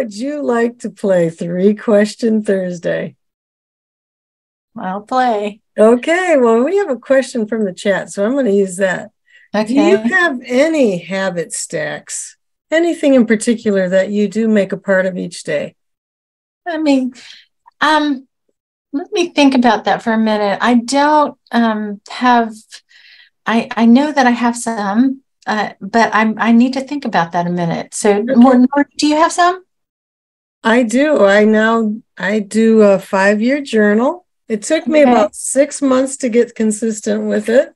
would you like to play 3-Question Thursday? I'll play. Okay, well, we have a question from the chat, so I'm going to use that. Do you Okay. have any habit stacks? Anything in particular that you do make a part of each day? I mean, um, let me think about that for a minute. I don't have. I know that I have some, but I need to think about that a minute. So, Okay. more, do you have some? I do. I do a 5-year journal. It took me Okay. about 6 months to get consistent with it.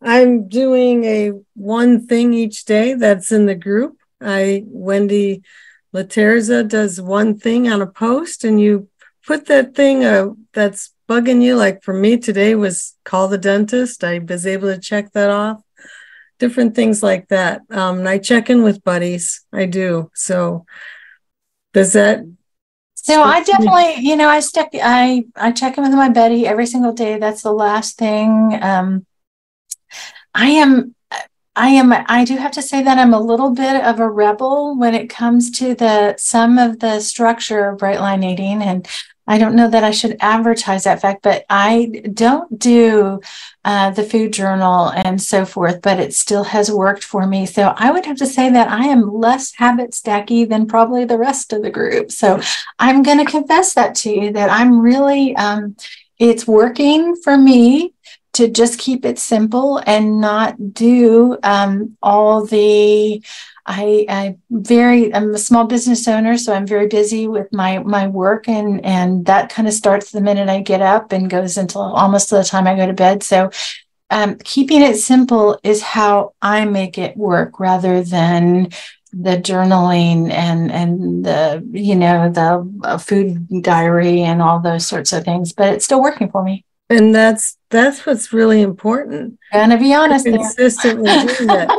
I'm doing a one thing each day that's in the group. Wendy Laterza does one thing on a post, and you put that thing that's bugging you. Like for me today was call the dentist. I was able to check that off. Different things like that. And I check in with buddies. I do. So does that So speak I to me? definitely, I check in with my Betty every single day. That's the last thing. I am, I do have to say that I'm a little bit of a rebel when it comes to some of the structure of bright line eating. And I don't know that I should advertise that fact, but I don't do the food journal and so forth, but it still has worked for me. So I would have to say that I am less habit stacky than probably the rest of the group. So I'm going to confess that to you that I'm really, it's working for me to just keep it simple and not do all the I'm a small business owner, so I'm very busy with my work, and that kind of starts the minute I get up and goes until almost the time I go to bed. So keeping it simple is how I make it work rather than the journaling and the the food diary and all those sorts of things, but it's still working for me. And that's what's really important. Gonna be You're honest there. consistently doing that.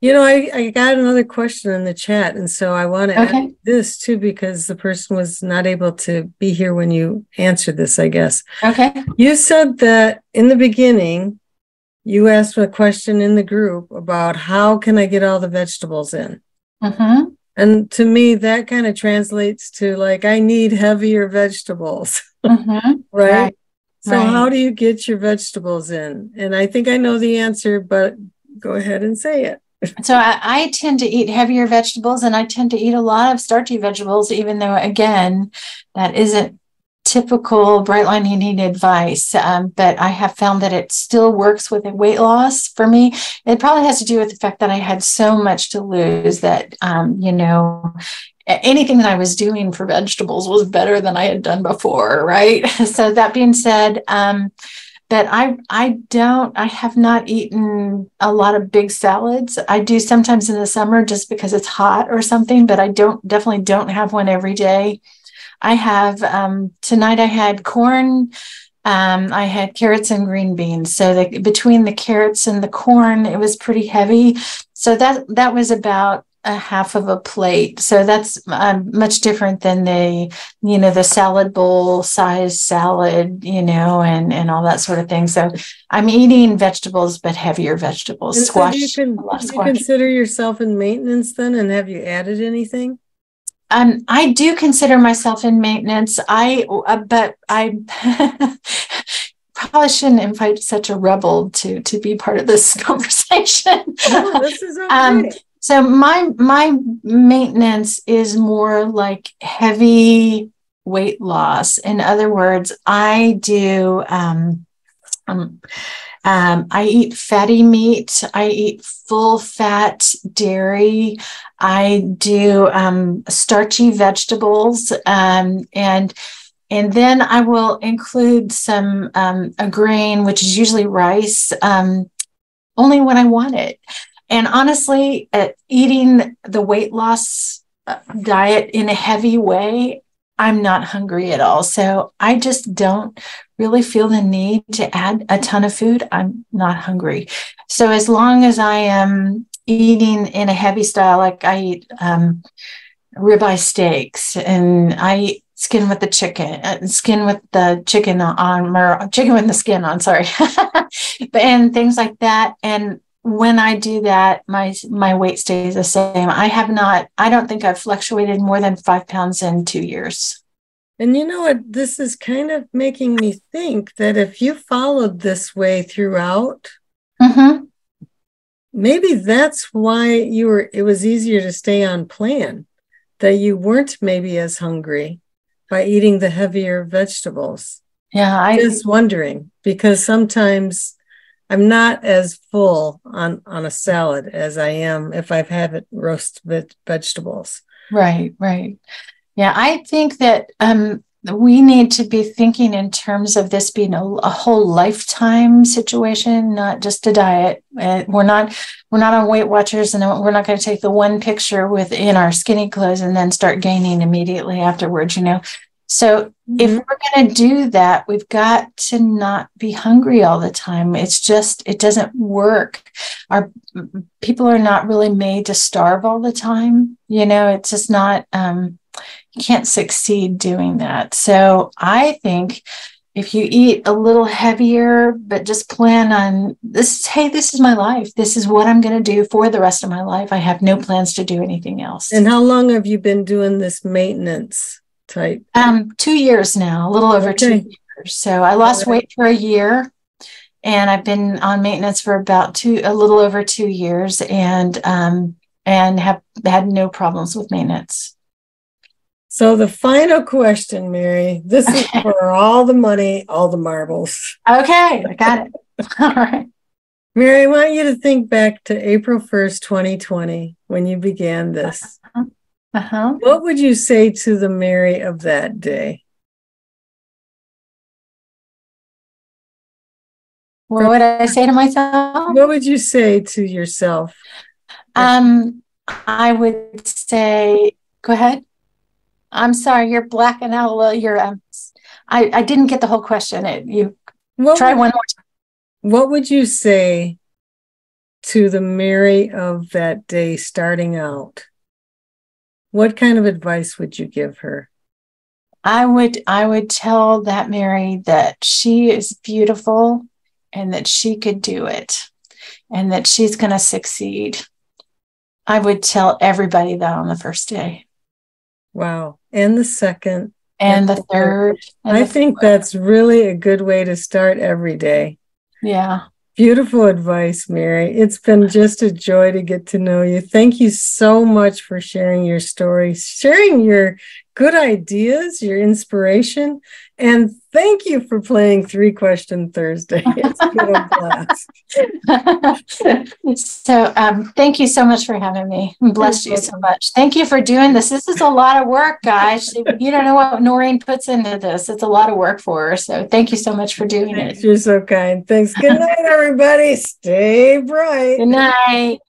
I got another question in the chat, and so I want to add Okay. this too because the person was not able to be here when you answered this, I guess. Okay. You said that in the beginning, you asked a question in the group about how can I get all the vegetables in? Mm-hmm. And to me, that kind of translates to like, I need heavier vegetables, Mm-hmm. right? Right. So how Right. do you get your vegetables in? And I think I know the answer, but go ahead and say it. So I tend to eat heavier vegetables, and I tend to eat a lot of starchy vegetables, even though, again, that isn't typical bright line eating advice. But I have found that it still works with a weight loss for me. It probably has to do with the fact that I had so much to lose that, anything that I was doing for vegetables was better than I had done before, right? So that being said, but I have not eaten a lot of big salads. I do sometimes in the summer just because it's hot or something, but I definitely don't have one every day. I have, tonight I had corn. I had carrots and green beans. So between the carrots and the corn, it was pretty heavy. So that was about a half of a plate. So that's much different than the salad bowl size salad, and all that sort of thing. So I'm eating vegetables, but heavier vegetables, And so do you squash, a lot of do you squash. consider yourself in maintenance then? And have you added anything? I do consider myself in maintenance. But I probably shouldn't invite such a rebel to be part of this conversation. No, this is um, okay. so my maintenance is more like heavy weight loss. In other words, I do. Um, I eat fatty meat. I eat full fat dairy. I do starchy vegetables, and then I will include some a grain, which is usually rice, only when I want it. And honestly, eating the weight loss diet in a heavy way, I'm not hungry at all. So I just don't really feel the need to add a ton of food. I'm not hungry. So as long as I am eating in a heavy style, like I eat ribeye steaks, and I eat skin with the chicken, skin with the chicken on, or chicken with the skin on, sorry, and things like that. And when I do that, my weight stays the same. I don't think I've fluctuated more than 5 pounds in 2 years. And you know what? This is kind of making me think that if you followed this way throughout, maybe that's why it was easier to stay on plan, that you weren't maybe as hungry by eating the heavier vegetables. Yeah, Just wondering, because sometimes I'm not as full on a salad as I am if I've had roast vegetables. right. Yeah, I think that we need to be thinking in terms of this being a whole lifetime situation, not just a diet. We're not on Weight Watchers, and we're not going to take the one picture within our skinny clothes and then start gaining immediately afterwards. So if we're going to do that, we've got to not be hungry all the time. It doesn't work. Our people are not really made to starve all the time. It's just not, you can't succeed doing that. So I think if you eat a little heavier, but just plan on this, hey, this is my life. This is what I'm going to do for the rest of my life. I have no plans to do anything else. And how long have you been doing this maintenance type? 2 years now, a little over 2 years. So I lost weight for a year, and I've been on maintenance for about a little over 2 years, and have had no problems with maintenance. So the final question, Mary, this is for all the money, all the marbles. Okay, I got it. All right. Mary, I want you to think back to April 1st, 2020, when you began this. What would you say to the Mary of that day? What would I say to myself? What would you say to yourself? I would say, go ahead. I'm sorry, you're blacking out a little. I didn't get the whole question. Try one more time. What would you say to the Mary of that day starting out? What kind of advice would you give her? I would tell that Mary that she is beautiful and that she could do it and that she's going to succeed. I would tell everybody that on the first day. Wow. And the second. And the third. I think that's really a good way to start every day. Yeah. Beautiful advice, Mary. It's been just a joy to get to know you. Thank you so much for sharing your story, sharing your good ideas, your inspiration, and thank you for playing 3-Question Thursday. It's been a blast. So thank you so much for having me. Blessed you so much. Thank you for doing this. This is a lot of work, guys. You don't know what Noreen puts into this. It's a lot of work for her. So thank you so much for doing it. You're so kind. Thanks. Good night, everybody. Stay bright. Good night.